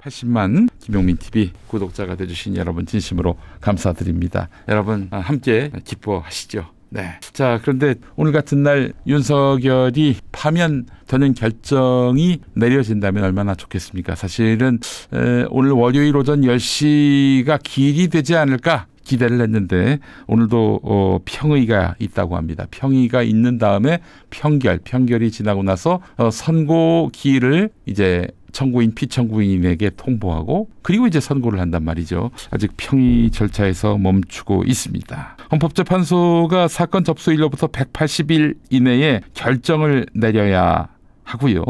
80만 김용민TV 구독자가 되주신 여러분 진심으로 감사드립니다. 여러분 함께 기뻐하시죠. 네. 자, 그런데 오늘 같은 날 윤석열이 파면되는 결정이 내려진다면 얼마나 좋겠습니까? 사실은 오늘 월요일 오전 10시가 길이 되지 않을까 기대를 했는데 오늘도 평의가 있다고 합니다. 평의가 있는 다음에 평결이 지나고 나서 선고기일을 이제 청구인 피청구인에게 통보하고 그리고 이제 선고를 한단 말이죠. 아직 평의 절차에서 멈추고 있습니다. 헌법재판소가 사건 접수일로부터 180일 이내에 결정을 내려야 하고요.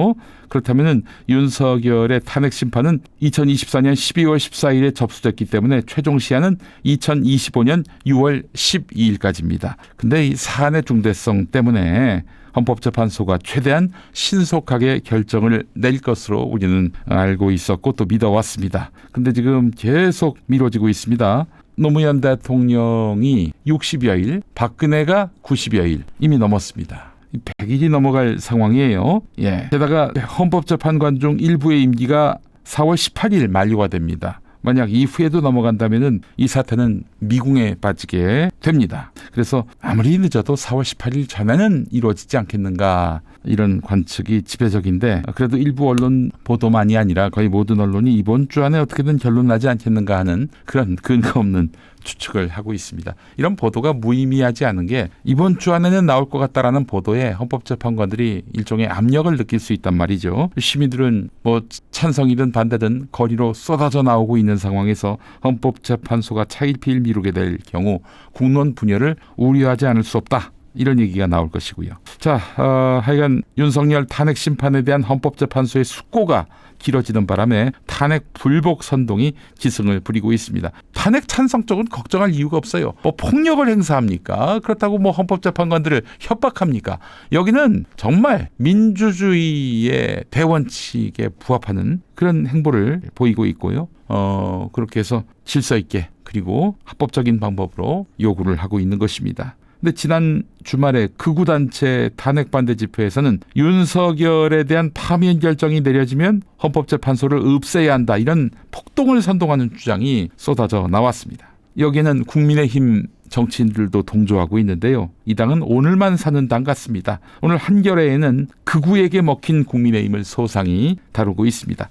그렇다면 윤석열의 탄핵 심판은 2024년 12월 14일에 접수됐기 때문에 최종 시한은 2025년 6월 12일까지입니다. 근데 이 사안의 중대성 때문에 헌법재판소가 최대한 신속하게 결정을 낼 것으로 우리는 알고 있었고 또 믿어왔습니다. 근데 지금 계속 미뤄지고 있습니다. 노무현 대통령이 60여일, 박근혜가 90여일 이미 넘었습니다. 100일이 넘어갈 상황이에요. 예. 게다가 헌법재판관 중 일부의 임기가 4월 18일 만료가 됩니다. 만약 이후에도 넘어간다면 이 사태는 미궁에 빠지게 됩니다. 그래서 아무리 늦어도 4월 18일 전에는 이루어지지 않겠는가 이런 관측이 지배적인데 그래도 일부 언론 보도만이 아니라 거의 모든 언론이 이번 주 안에 어떻게든 결론 나지 않겠는가 하는 그런 근거 없는 추측을 하고 있습니다. 이런 보도가 무의미하지 않은 게 이번 주 안에는 나올 것 같다라는 보도에 헌법재판관들이 일종의 압력을 느낄 수 있단 말이죠. 시민들은 뭐 찬성이든 반대든 거리로 쏟아져 나오고 있는 상황에서 헌법재판소가 차일피일 미루게 될 경우 국론 분열을 우려하지 않을 수 없다. 이런 얘기가 나올 것이고요. 자, 하여간 윤석열 탄핵 심판에 대한 헌법재판소의 숙고가 길어지는 바람에 탄핵 불복 선동이 기승을 부리고 있습니다. 탄핵 찬성 쪽은 걱정할 이유가 없어요. 뭐 폭력을 행사합니까? 그렇다고 뭐 헌법재판관들을 협박합니까? 여기는 정말 민주주의의 대원칙에 부합하는 그런 행보를 보이고 있고요. 그렇게 해서 질서 있게 그리고 합법적인 방법으로 요구를 하고 있는 것입니다. 근데 지난 주말에 극우단체 탄핵 반대 집회에서는 윤석열에 대한 파면 결정이 내려지면 헌법재판소를 없애야 한다 이런 폭동을 선동하는 주장이 쏟아져 나왔습니다. 여기에는 국민의힘 정치인들도 동조하고 있는데요. 이 당은 오늘만 사는 당 같습니다. 오늘 한겨레에는 극우에게 먹힌 국민의힘을 소상히 다루고 있습니다.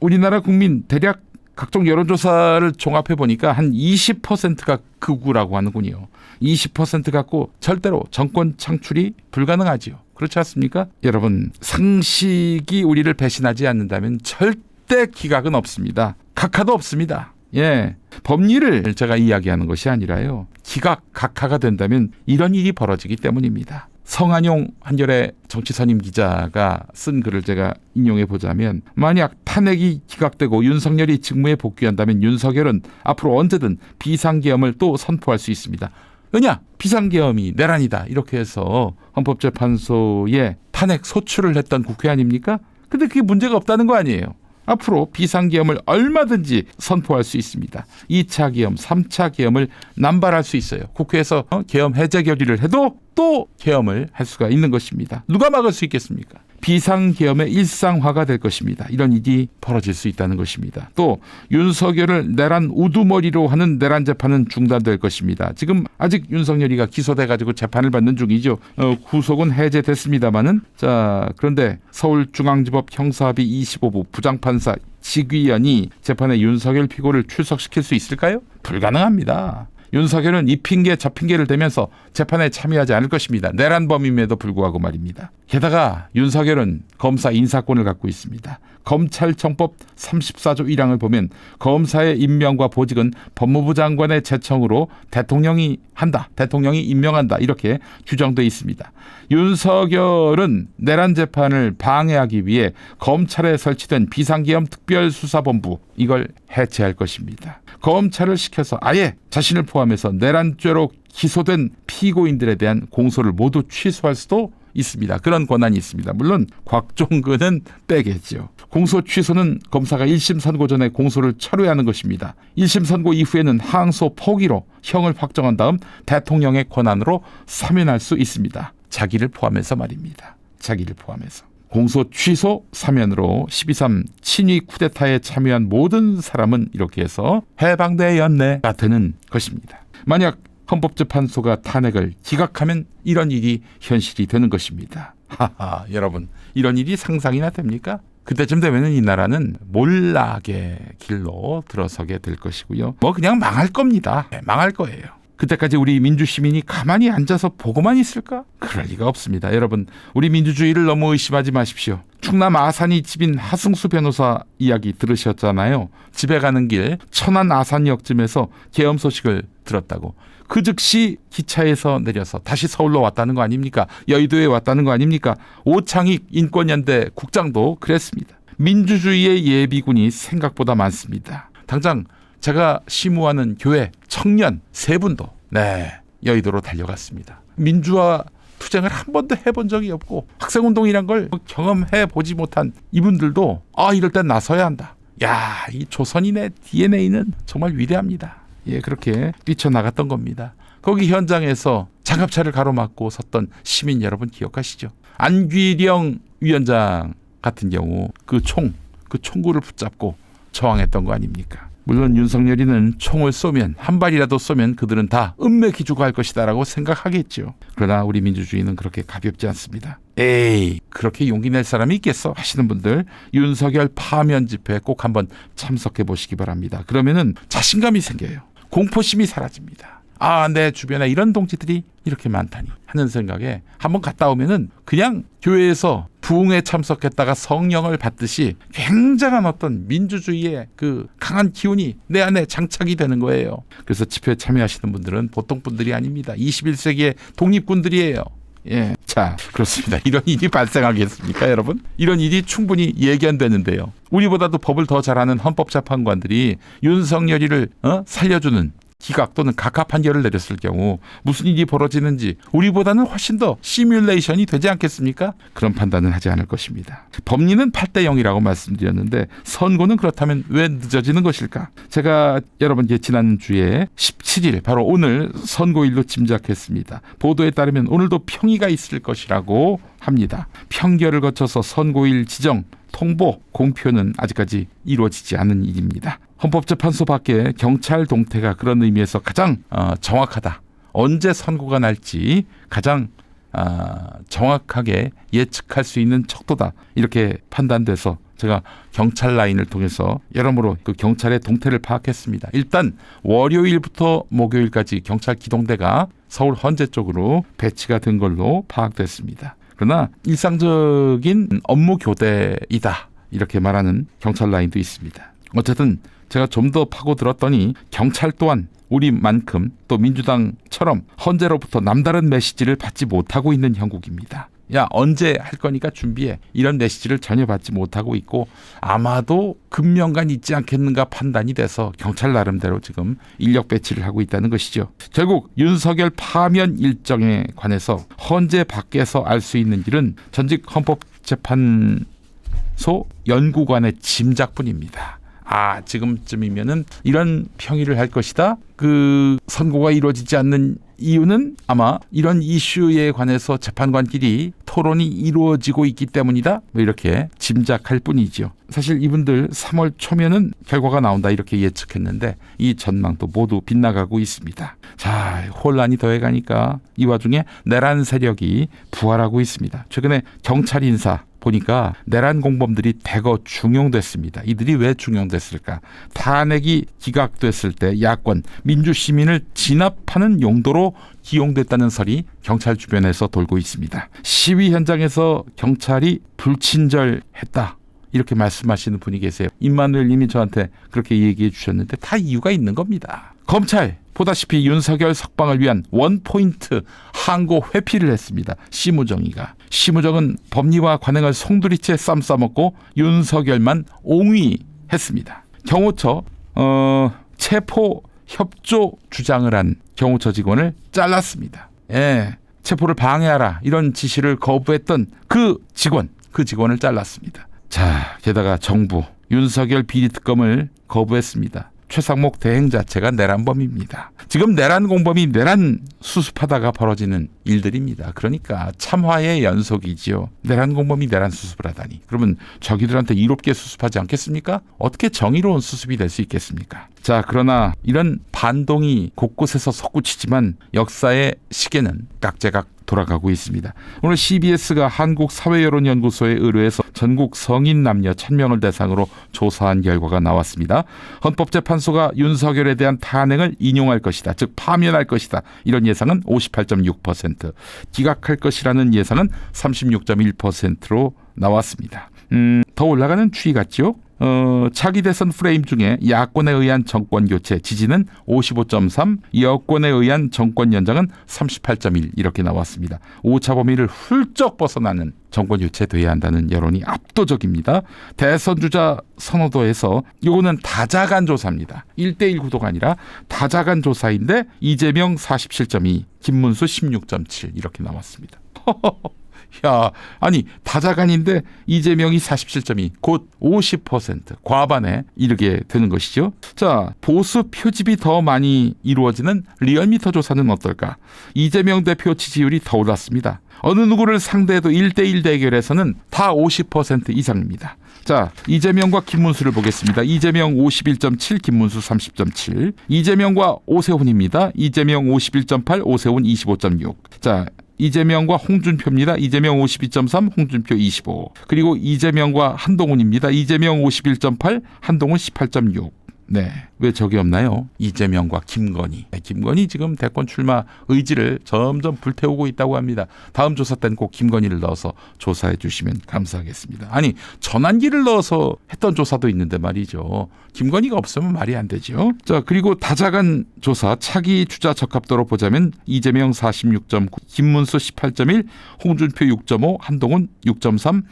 우리나라 국민 대략 각종 여론조사를 종합해 보니까 한 20%가 극우라고 하는군요. 20% 갖고 절대로 정권 창출이 불가능하지요. 그렇지 않습니까? 여러분, 상식이 우리를 배신하지 않는다면 절대 기각은 없습니다. 각하도 없습니다. 예, 법리를 제가 이야기하는 것이 아니라요. 기각, 각하가 된다면 이런 일이 벌어지기 때문입니다. 성한용 한겨레 정치선임 기자가 쓴 글을 제가 인용해 보자면 만약 탄핵이 기각되고 윤석열이 직무에 복귀한다면 윤석열은 앞으로 언제든 비상계엄을 또 선포할 수 있습니다. 왜냐? 비상계엄이 내란이다. 이렇게 해서 헌법재판소에 탄핵 소추를 했던 국회 아닙니까? 근데 그게 문제가 없다는 거 아니에요. 앞으로 비상계엄을 얼마든지 선포할 수 있습니다. 2차 계엄, 3차 계엄을 남발할 수 있어요. 국회에서 계엄 해제 결의를 해도 또 계엄을 할 수가 있는 것입니다. 누가 막을 수 있겠습니까? 비상계엄의 일상화가 될 것입니다. 이런 일이 벌어질 수 있다는 것입니다. 또 윤석열을 내란 우두머리로 하는 내란 재판은 중단될 것입니다. 지금 아직 윤석열이가 기소돼가지고 재판을 받는 중이죠. 구속은 해제됐습니다마는 자 그런데 서울중앙지법 형사합의 25부 부장판사 직위원이 재판에 윤석열 피고를 출석시킬 수 있을까요? 불가능합니다. 윤석열은 이 핑계 저 핑계를 대면서 재판에 참여하지 않을 것입니다. 내란범임에도 불구하고 말입니다. 게다가 윤석열은 검사 인사권을 갖고 있습니다. 검찰청법 34조 1항을 보면 검사의 임명과 보직은 법무부 장관의 제청으로 대통령이 한다. 대통령이 임명한다. 이렇게 규정되어 있습니다. 윤석열은 내란 재판을 방해하기 위해 검찰에 설치된 비상계엄 특별수사본부 이걸 해체할 것입니다. 검찰을 시켜서 아예 자신을 포함해서 내란죄로 기소된 피고인들에 대한 공소를 모두 취소할 수도 있습니다. 그런 권한이 있습니다. 물론 곽종근은 빼겠죠. 공소 취소는 검사가 1심 선고 전에 공소를 철회해야 하는 것입니다. 1심 선고 이후에는 항소 포기로 형을 확정한 다음 대통령의 권한으로 사면할 수 있습니다. 자기를 포함해서 말입니다. 자기를 포함해서. 공소 취소 사면으로 12.3 친위 쿠데타에 참여한 모든 사람은 이렇게 해서 해방되었네가 되는 것입니다. 만약 헌법재판소가 탄핵을 기각하면 이런 일이 현실이 되는 것입니다. 하하, 여러분, 이런 일이 상상이나 됩니까? 그때쯤 되면 이 나라는 몰락의 길로 들어서게 될 것이고요. 뭐 그냥 망할 겁니다. 망할 거예요. 그때까지 우리 민주시민이 가만히 앉아서 보고만 있을까? 그럴 리가 없습니다. 여러분, 우리 민주주의를 너무 의심하지 마십시오. 충남 아산이 집인 하승수 변호사 이야기 들으셨잖아요. 집에 가는 길 천안 아산역쯤에서 계엄 소식을 들었다고. 그 즉시 기차에서 내려서 다시 서울로 왔다는 거 아닙니까? 여의도에 왔다는 거 아닙니까? 오창익 인권연대 국장도 그랬습니다. 민주주의의 예비군이 생각보다 많습니다. 당장 제가 심우하는 교회 청년 3분도 여의도로 달려갔습니다. 민주화 투쟁을 한 번도 해본 적이 없고 학생운동이란 걸 경험해 보지 못한 이분들도 이럴 땐 나서야 한다. 야, 이 조선인의 DNA는 정말 위대합니다. 예, 그렇게 뛰쳐나갔던 겁니다. 거기 현장에서 장갑차를 가로막고 섰던 시민 여러분 기억하시죠? 안귀령 위원장 같은 경우 그 총구를 붙잡고 저항했던 거 아닙니까? 물론 윤석열이는 총을 쏘면, 한 발이라도 쏘면 그들은 다 은맥히 죽어갈 것이다 라고 생각하겠죠. 그러나 우리 민주주의는 그렇게 가볍지 않습니다. 에이, 그렇게 용기 낼 사람이 있겠어 하시는 분들, 윤석열 파면 집회 꼭 한번 참석해 보시기 바랍니다. 그러면은 자신감이 생겨요. 공포심이 사라집니다. 내 주변에 이런 동지들이 이렇게 많다니 하는 생각에 한번 갔다 오면은 그냥 교회에서 부흥에 참석했다가 성령을 받듯이 굉장한 어떤 민주주의의 그 강한 기운이 내 안에 장착이 되는 거예요. 그래서 집회에 참여하시는 분들은 보통 분들이 아닙니다. 21세기의 독립군들이에요. 예, 자, 그렇습니다. 이런 일이 발생하겠습니까, 여러분? 이런 일이 충분히 예견되는데요. 우리보다도 법을 더 잘하는 헌법재판관들이 윤석열이를 살려주는 기각 또는 각하 판결을 내렸을 경우 무슨 일이 벌어지는지 우리보다는 훨씬 더 시뮬레이션이 되지 않겠습니까? 그런 판단은 하지 않을 것입니다. 법리는 8대 0이라고 말씀드렸는데 선고는 그렇다면 왜 늦어지는 것일까? 제가 여러분께 지난주에 17일 바로 오늘 선고일로 짐작했습니다. 보도에 따르면 오늘도 평의가 있을 것이라고 합니다. 평결을 거쳐서 선고일 지정, 통보, 공표는 아직까지 이루어지지 않은 일입니다. 헌법재판소 밖에 경찰 동태가 그런 의미에서 가장 정확하다. 언제 선고가 날지 가장 정확하게 예측할 수 있는 척도다. 이렇게 판단돼서 제가 경찰 라인을 통해서 여러모로 그 경찰의 동태를 파악했습니다. 일단 월요일부터 목요일까지 경찰 기동대가 서울 헌재 쪽으로 배치가 된 걸로 파악됐습니다. 그러나 일상적인 업무 교대이다. 이렇게 말하는 경찰 라인도 있습니다. 어쨌든 제가 좀 더 파고들었더니 경찰 또한 우리만큼 또 민주당처럼 헌재로부터 남다른 메시지를 받지 못하고 있는 형국입니다. 야, 언제 할 거니까 준비해. 이런 메시지를 전혀 받지 못하고 있고 아마도 금명간 있지 않겠는가 판단이 돼서 경찰 나름대로 지금 인력 배치를 하고 있다는 것이죠. 결국 윤석열 파면 일정에 관해서 헌재 밖에서 알 수 있는 일은 전직 헌법재판소 연구관의 짐작뿐입니다. 지금쯤이면은 이런 평의를 할 것이다. 그 선고가 이루어지지 않는 이유는 아마 이런 이슈에 관해서 재판관끼리 토론이 이루어지고 있기 때문이다. 이렇게 짐작할 뿐이죠. 사실 이분들 3월 초면은 결과가 나온다 이렇게 예측했는데 이 전망도 모두 빗나가고 있습니다. 자, 혼란이 더해가니까 이 와중에 내란 세력이 부활하고 있습니다. 최근에 경찰 인사 보니까 내란 공범들이 대거 중용됐습니다. 이들이 왜 중용됐을까? 탄핵이 기각됐을 때 야권, 민주시민을 진압하는 용도로 기용됐다는 설이 경찰 주변에서 돌고 있습니다. 시위 현장에서 경찰이 불친절했다. 이렇게 말씀하시는 분이 계세요. 임마누엘 님이 저한테 그렇게 얘기해 주셨는데 다 이유가 있는 겁니다. 검찰 보다시피 윤석열 석방을 위한 원포인트 항고 회피를 했습니다. 심우정이가. 심우정은 법리와 관행을 송두리째 쌈 싸먹고 윤석열만 옹위했습니다. 경호처 체포 협조 주장을 한 경호처 직원을 잘랐습니다. 예, 체포를 방해하라 이런 지시를 거부했던 그 직원을 잘랐습니다. 자, 게다가 정부 윤석열 비리특검을 거부했습니다. 최상목 대행 자체가 내란범입니다. 지금 내란 공범이 내란 수습하다가 벌어지는 일들입니다. 그러니까 참화의 연속이지요. 내란 공범이 내란 수습을 하다니. 그러면 저기들한테 이롭게 수습하지 않겠습니까? 어떻게 정의로운 수습이 될 수 있겠습니까? 자, 그러나 이런 반동이 곳곳에서 솟구치지만 역사의 시계는 각제각 돌아가고 있습니다. 오늘 CBS가 한국사회여론연구소에 의뢰해서 전국 성인 남녀 1000명을 대상으로 조사한 결과가 나왔습니다. 헌법재판소가 윤석열에 대한 탄핵을 인용할 것이다. 즉 파면할 것이다. 이런 예상은 58.6%, 기각할 것이라는 예상은 36.1%로 나왔습니다. 더 올라가는 추이 같죠? 차기 대선 프레임 중에 야권에 의한 정권 교체 지지는 55.3, 여권에 의한 정권 연장은 38.1 이렇게 나왔습니다. 오차 범위를 훌쩍 벗어나는 정권 교체돼야 한다는 여론이 압도적입니다. 대선 주자 선호도에서 이거는 다자간 조사입니다. 1대1 구도가 아니라 다자간 조사인데 이재명 47.2, 김문수 16.7 이렇게 나왔습니다. 야, 아니 다자간인데 이재명이 47.2, 곧 50% 과반에 이르게 되는 것이죠. 자, 보수 표집이 더 많이 이루어지는 리얼미터 조사는 어떨까? 이재명 대표 지지율이 더 올랐습니다. 어느 누구를 상대해도 1대1 대결에서는 다 50% 이상입니다. 자, 이재명과 김문수를 보겠습니다. 이재명 51.7, 김문수 30.7. 이재명과 오세훈입니다. 이재명 51.8, 오세훈 25.6. 자, 이재명과 홍준표입니다. 이재명 52.3, 홍준표 25. 그리고 이재명과 한동훈입니다. 이재명 51.8, 한동훈 18.6. 네, 왜 적이 없나요? 이재명과 김건희. 김건희 지금 대권 출마 의지를 점점 불태우고 있다고 합니다. 다음 조사 때는 꼭 김건희를 넣어서 조사해 주시면 감사하겠습니다. 아니, 전환기를 넣어서 했던 조사도 있는데 말이죠. 김건희가 없으면 말이 안 되죠. 자, 그리고 다자간 조사 차기 주자 적합도로 보자면 이재명 46.9, 김문수 18.1, 홍준표 6.5, 한동훈 6.3,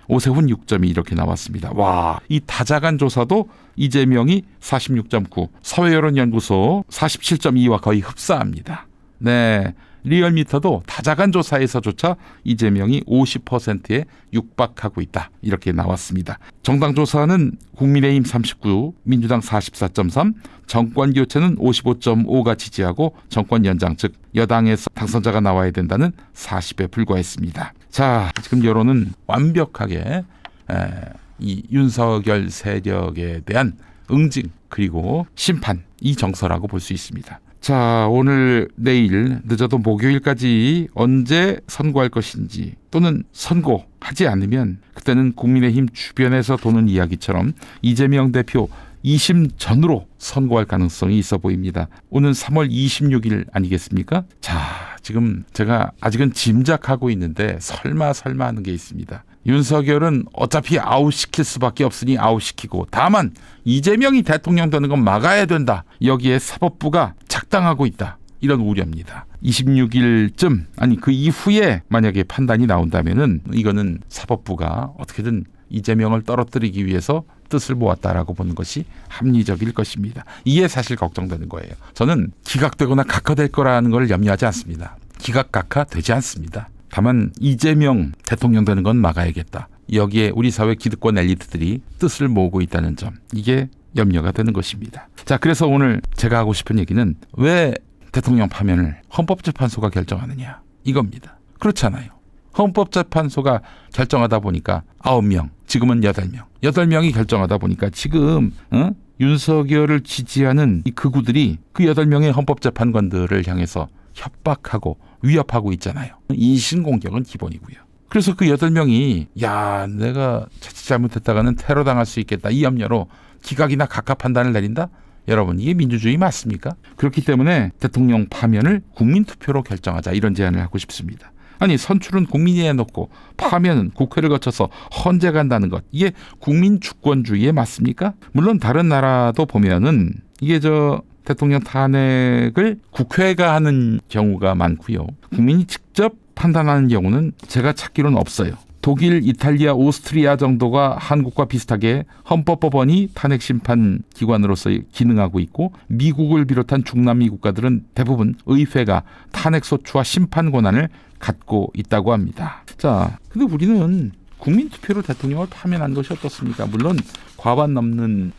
오세훈 6.2 이렇게 나왔습니다. 와, 이 다자간 조사도 이재명이 46.9, 사회여론연구소 47.2와 거의 흡사합니다. 네, 리얼미터도 다자간 조사에서조차 이재명이 50%에 육박하고 있다. 이렇게 나왔습니다. 정당 조사는 국민의힘 39, 민주당 44.3, 정권 교체는 55.5가 지지하고 정권 연장, 즉 여당에서 당선자가 나와야 된다는 40에 불과했습니다. 자, 지금 여론은 완벽하게 이 윤석열 세력에 대한 응징 그리고 심판, 이 정서라고 볼 수 있습니다. 자, 오늘 내일 늦어도 목요일까지 언제 선고할 것인지, 또는 선고하지 않으면 그때는 국민의힘 주변에서 도는 이야기처럼 이재명 대표 2심 전으로 선고할 가능성이 있어 보입니다. 오늘 3월 26일 아니겠습니까? 자, 지금 제가 아직은 짐작하고 있는데 설마 하는 게 있습니다. 윤석열은 어차피 아웃시킬 수밖에 없으니 아웃시키고, 다만 이재명이 대통령 되는 건 막아야 된다. 여기에 사법부가 작당하고 있다. 이런 우려입니다. 26일쯤, 아니 그 이후에 만약에 판단이 나온다면은 이거는 사법부가 어떻게든 이재명을 떨어뜨리기 위해서 뜻을 모았다라고 보는 것이 합리적일 것입니다. 이게 사실 걱정되는 거예요. 저는 기각되거나 각하될 거라는 걸 염려하지 않습니다. 기각 각하 되지 않습니다. 다만 이재명 대통령 되는 건 막아야겠다. 여기에 우리 사회 기득권 엘리트들이 뜻을 모으고 있다는 점, 이게 염려가 되는 것입니다. 자, 그래서 오늘 제가 하고 싶은 얘기는 왜 대통령 파면을 헌법재판소가 결정하느냐, 이겁니다. 그렇잖아요. 헌법재판소가 결정하다 보니까 9명, 지금은 8명. 8명이 결정하다 보니까 지금 윤석열을 지지하는 이 극우들이 그 8명의 헌법재판관들을 향해서 협박하고 위협하고 있잖아요. 인신공격은 기본이고요. 그래서 그 8명이 야, 내가 자칫 잘못했다가는 테러 당할 수 있겠다, 이 염려로 기각이나 각하 판단을 내린다? 여러분, 이게 민주주의 맞습니까? 그렇기 때문에 대통령 파면을 국민투표로 결정하자, 이런 제안을 하고 싶습니다. 아니, 선출은 국민이 해놓고 파면은 국회를 거쳐서 헌재간다는 것, 이게 국민 주권주의에 맞습니까? 물론 다른 나라도 보면은 이게 대통령 탄핵을 국회가 하는 경우가 많고요. 국민이 직접 판단하는 경우는 제가 찾기로는 없어요. 독일, 이탈리아, 오스트리아 정도가 한국과 비슷하게 헌법법원이 탄핵심판 기관으로서 기능하고 있고, 미국을 비롯한 중남미 국가들은 대부분 의회가 탄핵소추와 심판 권한을 갖고 있다고 합니다. 자, 근데 우리는 국민투표로 대통령을 파면한 것이 어떻습니까? 물론 과반 넘는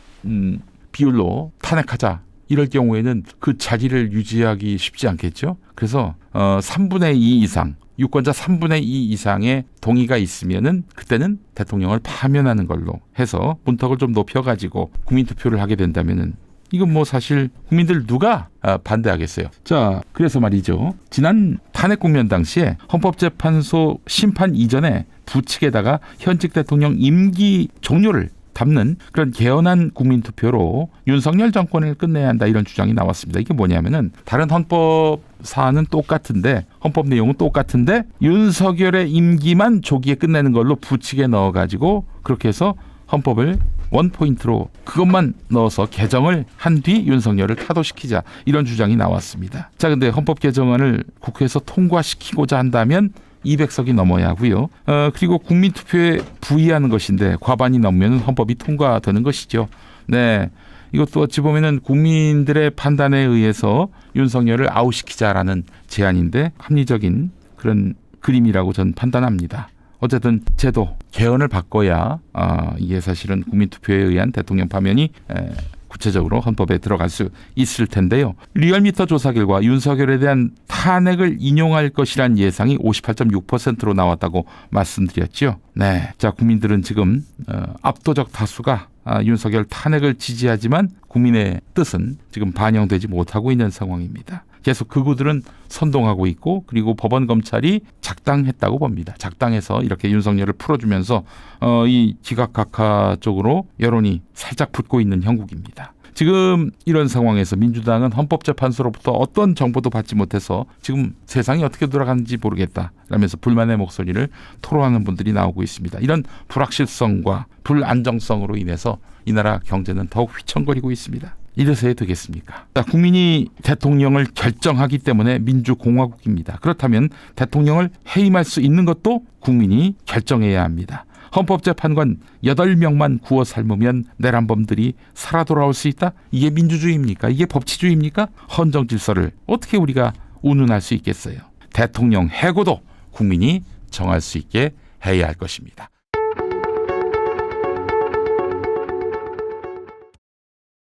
비율로 탄핵하자. 이럴 경우에는 그 자리를 유지하기 쉽지 않겠죠. 그래서 3분의 2 이상, 유권자 3분의 2 이상의 동의가 있으면은 그때는 대통령을 파면하는 걸로 해서 문턱을 좀 높여가지고 국민투표를 하게 된다면은 이건 뭐 사실 국민들 누가 반대하겠어요. 자, 그래서 말이죠. 지난 탄핵 국면 당시에 헌법재판소 심판 이전에 부칙에다가 현직 대통령 임기 종료를 담는 그런 개헌한 국민투표로 윤석열 정권을 끝내야 한다 이런 주장이 나왔습니다. 이게 뭐냐면은 다른 헌법 사안은 똑같은데 헌법 내용은 똑같은데 윤석열의 임기만 조기에 끝내는 걸로 부칙에 넣어가지고 그렇게 해서 헌법을 원포인트로 그것만 넣어서 개정을 한 뒤 윤석열을 타도시키자 이런 주장이 나왔습니다. 자, 근데 헌법 개정안을 국회에서 통과시키고자 한다면 200석이 넘어야 하고요. 그리고 국민투표에 부의하는 것인데 과반이 넘으면 헌법이 통과되는 것이죠. 네, 이것도 어찌 보면은 국민들의 판단에 의해서 윤석열을 아웃시키자라는 제안인데 합리적인 그런 그림이라고 저는 판단합니다. 어쨌든 제도 개헌을 바꿔야 이게 사실은 국민투표에 의한 대통령 파면이 구체적으로 헌법에 들어갈 수 있을 텐데요. 리얼미터 조사 결과 윤석열에 대한 탄핵을 인용할 것이란 예상이 58.6%로 나왔다고 말씀드렸죠. 네, 자, 국민들은 지금 압도적 다수가 윤석열 탄핵을 지지하지만 국민의 뜻은 지금 반영되지 못하고 있는 상황입니다. 계속 극우들은 선동하고 있고 그리고 법원 검찰이 작당했다고 봅니다. 작당해서 이렇게 윤석열을 풀어주면서 이 기각각하 쪽으로 여론이 살짝 붙고 있는 형국입니다. 지금 이런 상황에서 민주당은 헌법재판소로부터 어떤 정보도 받지 못해서 지금 세상이 어떻게 돌아가는지 모르겠다라면서 불만의 목소리를 토로하는 분들이 나오고 있습니다. 이런 불확실성과 불안정성으로 인해서 이 나라 경제는 더욱 휘청거리고 있습니다. 이래서야 되겠습니까? 국민이 대통령을 결정하기 때문에 민주공화국입니다. 그렇다면 대통령을 해임할 수 있는 것도 국민이 결정해야 합니다. 헌법재판관 8명만 구워 삶으면 내란범들이 살아 돌아올 수 있다? 이게 민주주의입니까? 이게 법치주의입니까? 헌정 질서를 어떻게 우리가 운운할 수 있겠어요? 대통령 해고도 국민이 정할 수 있게 해야 할 것입니다.